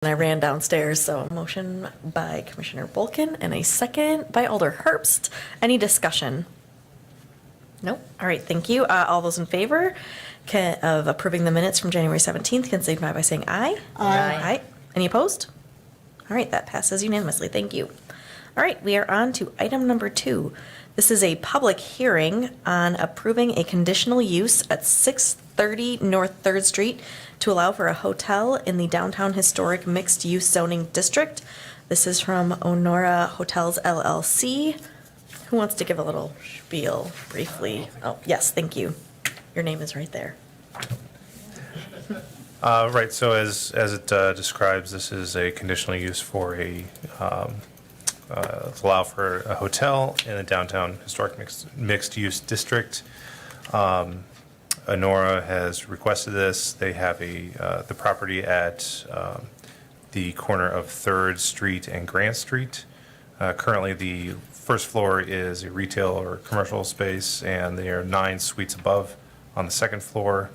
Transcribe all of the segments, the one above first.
I ran downstairs, so a motion by Commissioner Bulkin and a second by Alder Herbst. Any discussion? Nope. All right, thank you. All those in favor of approving the minutes from January 17th can signify by saying aye. Aye. Any opposed? All right, that passes unanimously. Thank you. All right, we are on to item number 2. This is a public hearing on approving a conditional use at 630 North 3rd Street to allow for a hotel in the downtown historic mixed-use zoning district. This is from Onora Hotels LLC. Who wants to give a little spiel briefly? Oh, yes, thank you. Your name is right there. Right, so as it describes, this is a conditional use for to allow for a hotel in the downtown historic mixed-use district. Onora has requested this. They have the property at the corner of 3rd Street and Grant Street. Currently, the first floor is a retail or commercial space, and there are 9 suites above on the second floor.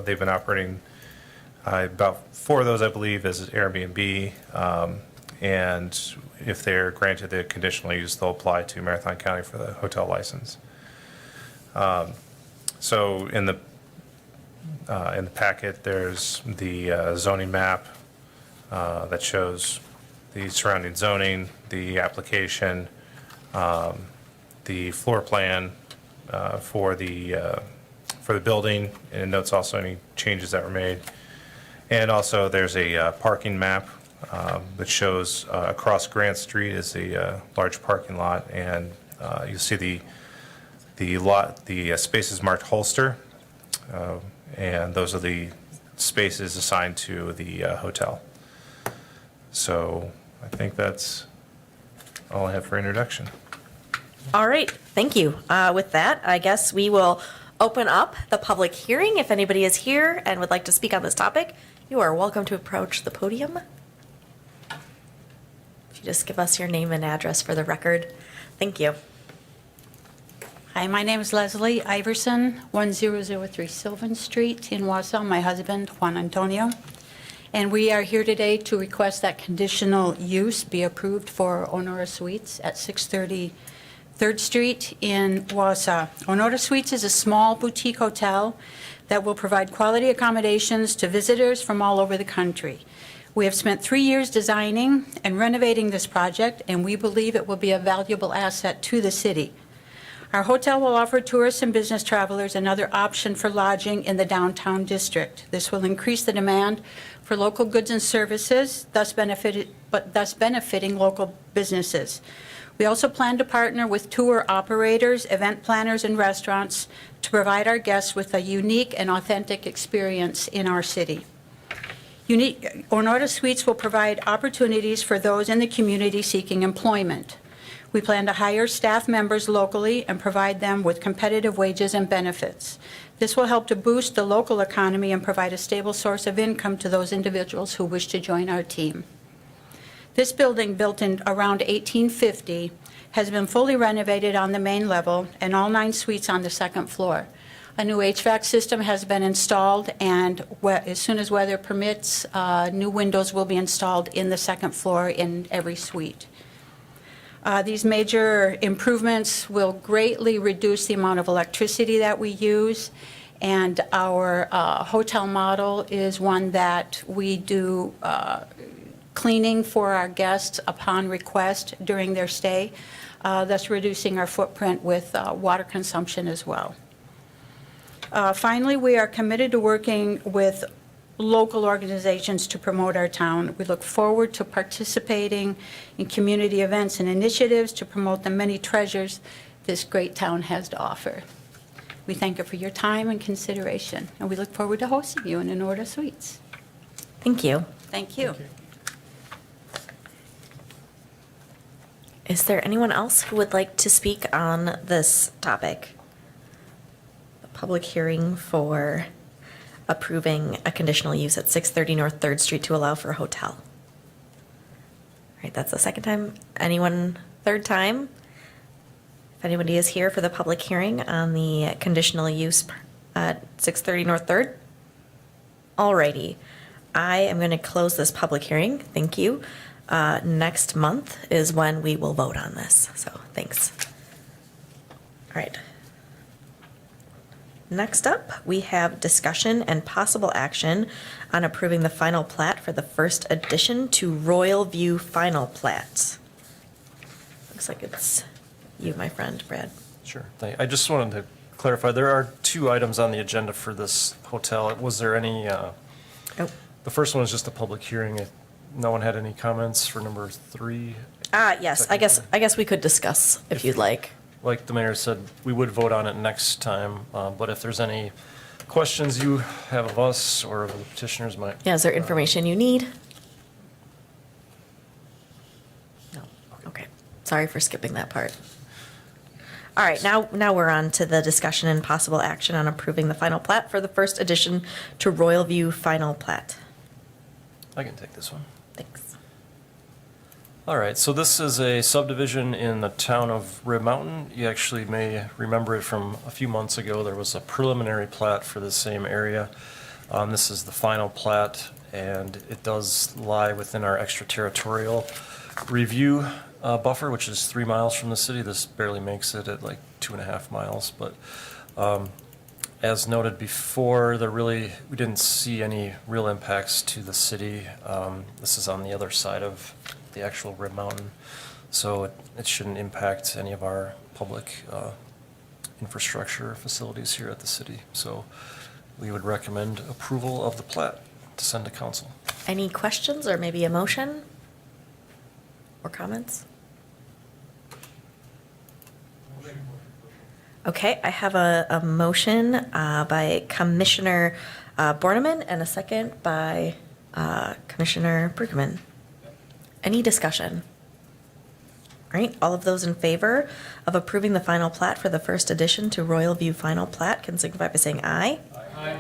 They've been operating about 4 of those, I believe, as Airbnb. And if they're granted the conditional use, they'll apply to Marathon County for the hotel license. So in the packet, there's the zoning map that shows the surrounding zoning, the application, the floor plan for the building, and it notes also any changes that were made. And also, there's a parking map that shows across Grant Street is a large parking lot, and you see the spaces marked Holster, and those are the spaces assigned to the hotel. So I think that's all I have for introduction. All right, thank you. With that, I guess we will open up the public hearing. If anybody is here and would like to speak on this topic, you are welcome to approach the podium. If you just give us your name and address for the record. Thank you. Hi, my name is Leslie Iverson, 1003 Sylvan Street in Wausau. My husband, Juan Antonio. And we are here today to request that conditional use be approved for Onora Suites at 630 3rd Street in Wausau. Onora Suites is a small boutique hotel that will provide quality accommodations to visitors from all over the country. We have spent 3 years designing and renovating this project, and we believe it will be a valuable asset to the city. Our hotel will offer tourists and business travelers another option for lodging in the downtown district. This will increase the demand for local goods and services, thus benefiting local businesses. We also plan to partner with tour operators, event planners, and restaurants to provide our guests with a unique and authentic experience in our city. Onora Suites will provide opportunities for those in the community seeking employment. We plan to hire staff members locally and provide them with competitive wages and benefits. This will help to boost the local economy and provide a stable source of income to those individuals who wish to join our team. This building, built in around 1850, has been fully renovated on the main level and all 9 suites on the second floor. A new HVAC system has been installed, and as soon as weather permits, new windows will be installed in the second floor in every suite. These major improvements will greatly reduce the amount of electricity that we use, and our hotel model is one that we do cleaning for our guests upon request during their stay, thus reducing our footprint with water consumption as well. Finally, we are committed to working with local organizations to promote our town. We look forward to participating in community events and initiatives to promote the many treasures this great town has to offer. We thank you for your time and consideration, and we look forward to hosting you in Onora Suites. Thank you. Thank you. Is there anyone else who would like to speak on this topic? The public hearing for approving a conditional use at 630 North 3rd Street to allow for a hotel. All right, that's the second time. Anyone, third time? If anybody is here for the public hearing on the conditional use at 630 North 3rd? All righty. I am going to close this public hearing. Thank you. Next month is when we will vote on this, so thanks. All right. Next up, we have discussion and possible action on approving the final plat for the first addition to Royal View Final Plat. Looks like it's you, my friend, Brad. Sure. I just wanted to clarify, there are 2 items on the agenda for this hotel. Was there any, Oh, the first one is just a public hearing. No one had any comments for number 3? yes, I guess we could discuss if you'd like. Like the mayor said, we would vote on it next time, but if there's any questions you have of us or of the petitioners might. Yeah, is there information you need? No. Okay. Sorry for skipping that part. All right, now we're on to the discussion and possible action on approving the final plat for the first addition to Royal View Final Plat. I can take this one. Thanks. All right, so this is a subdivision in the town of Rib Mountain. You actually may remember it from a few months ago. There was a preliminary plat for the same area. This is the final plat, and it does lie within our extraterritorial review buffer, which is 3 miles from the city. This barely makes it at like 2.5 miles, but as noted before, we didn't see any real impacts to the city. This is on the other side of the actual Rib Mountain, so it shouldn't impact any of our public infrastructure facilities here at the city. So we would recommend approval of the plat to send to council. Any questions or maybe a motion or comments? Okay, I have a motion by Commissioner Borneman and a second by Commissioner Brugman. Any discussion? All right, all of those in favor of approving the final plat for the first addition to Royal View Final Plat can signify by saying aye. Aye.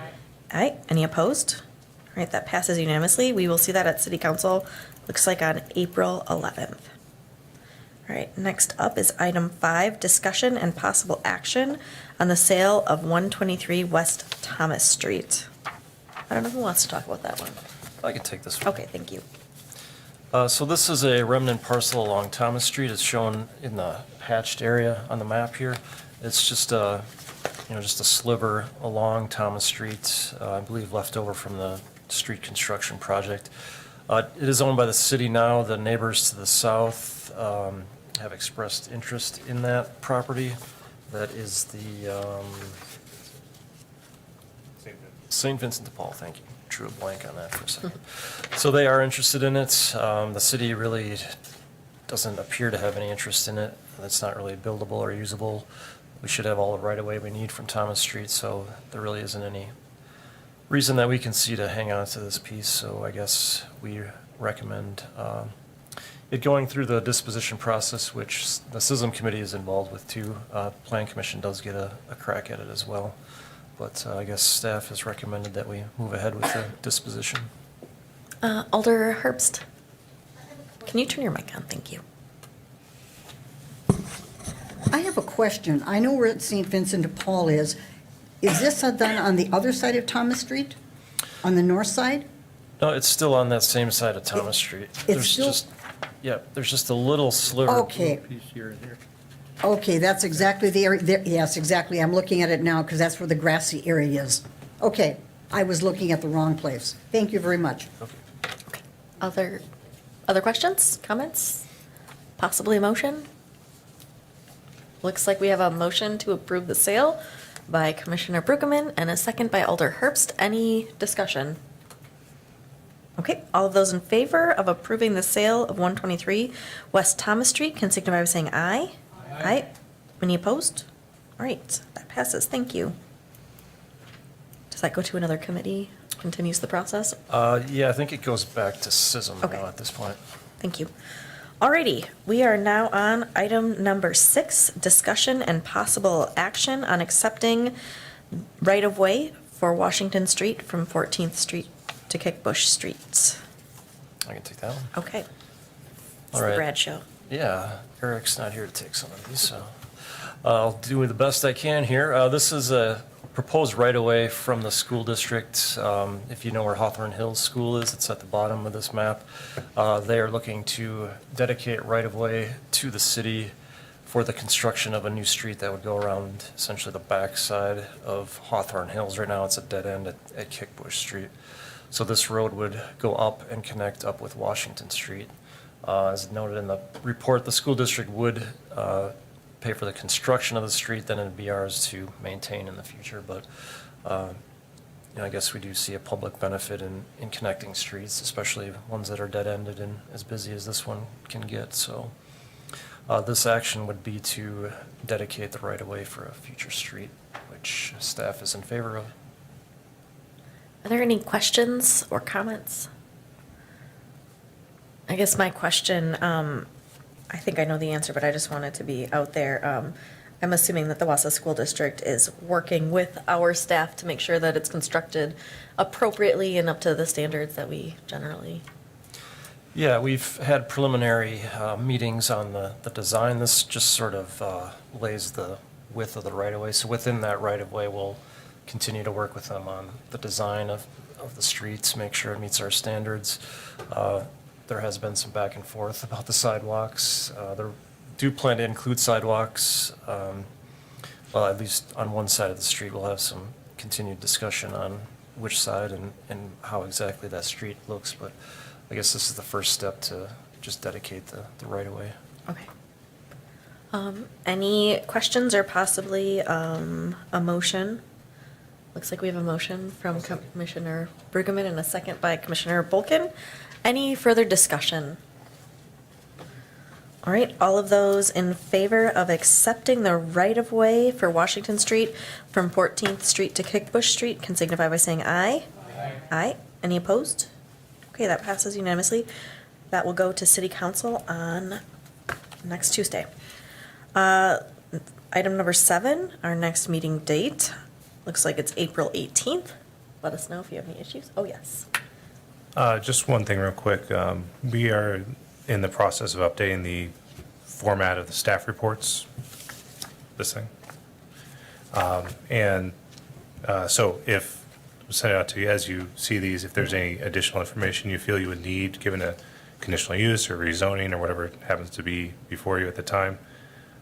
Aye. Any opposed? All right, that passes unanimously. We will see that at City Council, looks like on April 11th. All right, next up is item 5, discussion and possible action on the sale of 123 West Thomas Street. I don't know who wants to talk about that one. I can take this one. Okay, thank you. So this is a remnant parcel along Thomas Street. It's shown in the hatched area on the map here. It's just just a sliver along Thomas Street, I believe left over from the street construction project. It is owned by the city now. The neighbors to the south have expressed interest in that property. That is the St. Vincent de Paul, thank you. Drew a blank on that for a second. So they are interested in it. The city really doesn't appear to have any interest in it. It's not really buildable or usable. We should have all the right-of-way we need from Thomas Street, so there really isn't any reason that we can see to hang on to this piece. So I guess we recommend it going through the disposition process, which the SISM committee is involved with too. Plan Commission does get a crack at it as well. But I guess staff has recommended that we move ahead with the disposition. Alder Herbst, can you turn your mic on? Thank you. I have a question. I know where St. Vincent de Paul is. Is this done on the other side of Thomas Street? On the north side? No, it's still on that same side of Thomas Street. It's still- There's just a little sliver. Okay. Piece here and here. Okay, that's exactly the area, yes, exactly. I'm looking at it now because that's where the grassy area is. Okay, I was looking at the wrong place. Thank you very much. Okay. Okay. Other questions, comments? Possibly a motion? Looks like we have a motion to approve the sale by Commissioner Bruggeman and a second by Alder Herbst. Any discussion? Okay, all of those in favor of approving the sale of 123 West Thomas Street can signify by saying aye. Aye. Any opposed? All right, that passes. Thank you. Does that go to another committee? Continues the process? Yeah, I think it goes back to SISM Okay. now at this point. Thank you. Alrighty, we are now on item number 6, discussion and possible action on accepting right-of-way for Washington Street from 14th Street to Kickbush Street. I can take that one. Okay. It's All the right. Brad show. Yeah, Eric's not here to take some of these, so I'll do the best I can here. This is a proposed right-of-way from the school district. If you know where Hawthorne Hills School is, it's at the bottom of this map. They are looking to dedicate right-of-way to the city for the construction of a new street that would go around essentially the backside of Hawthorne Hills. Right now, it's a dead end at Kickbush Street. So this road would go up and connect up with Washington Street. As noted in the report, the school district would pay for the construction of the street, then it'd be ours to maintain in the future. But I guess we do see a public benefit in connecting streets, especially ones that are dead-ended and as busy as this one can get. So this action would be to dedicate the right-of-way for a future street, which staff is in favor of. Are there any questions or comments? I guess my question, I think I know the answer, but I just want it to be out there. I'm assuming that the Wausau School District is working with our staff to make sure that it's constructed appropriately and up to the standards that we generally. Yeah, we've had preliminary meetings on the design. This just sort of lays the width of the right-of-way. So within that right-of-way, we'll continue to work with them on the design of the streets, make sure it meets our standards. There has been some back and forth about the sidewalks. They do plan to include sidewalks. Well, at least on one side of the street, we'll have some continued discussion on which side and how exactly that street looks. But I guess this is the first step to just dedicate the right-of-way. Okay. Any questions or possibly a motion? Looks like we have a motion from Commissioner Brueggemann and a second by Commissioner Bolkin. Any further discussion? All right, all of those in favor of accepting the right-of-way for Washington Street from 14th Street to Kickbush Street can signify by saying aye. Aye. Aye. Any opposed? Okay, that passes unanimously. That will go to City Council on next Tuesday. Item number 7, our next meeting date. Looks like it's April 18th. Let us know if you have any issues. Oh, yes. Just one thing real quick. We are in the process of updating the format of the staff reports, this thing. So if, send it out to you as you see these, if there's any additional information you feel you would need, given a conditional use or rezoning or whatever it happens to be before you at the time,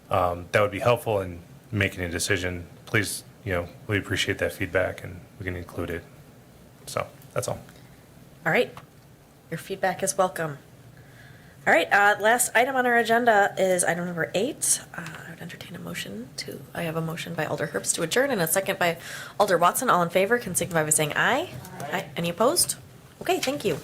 that would be helpful in making a decision. Please, we appreciate that feedback and we can include it. So that's all. All right. Your feedback is welcome. All right. Last item on our agenda is item number 8. I would entertain a motion I have a motion by Alder Herbst to adjourn and a second by Alder Watson. All in favor can signify by saying aye. Aye. Any opposed? Okay, thank you.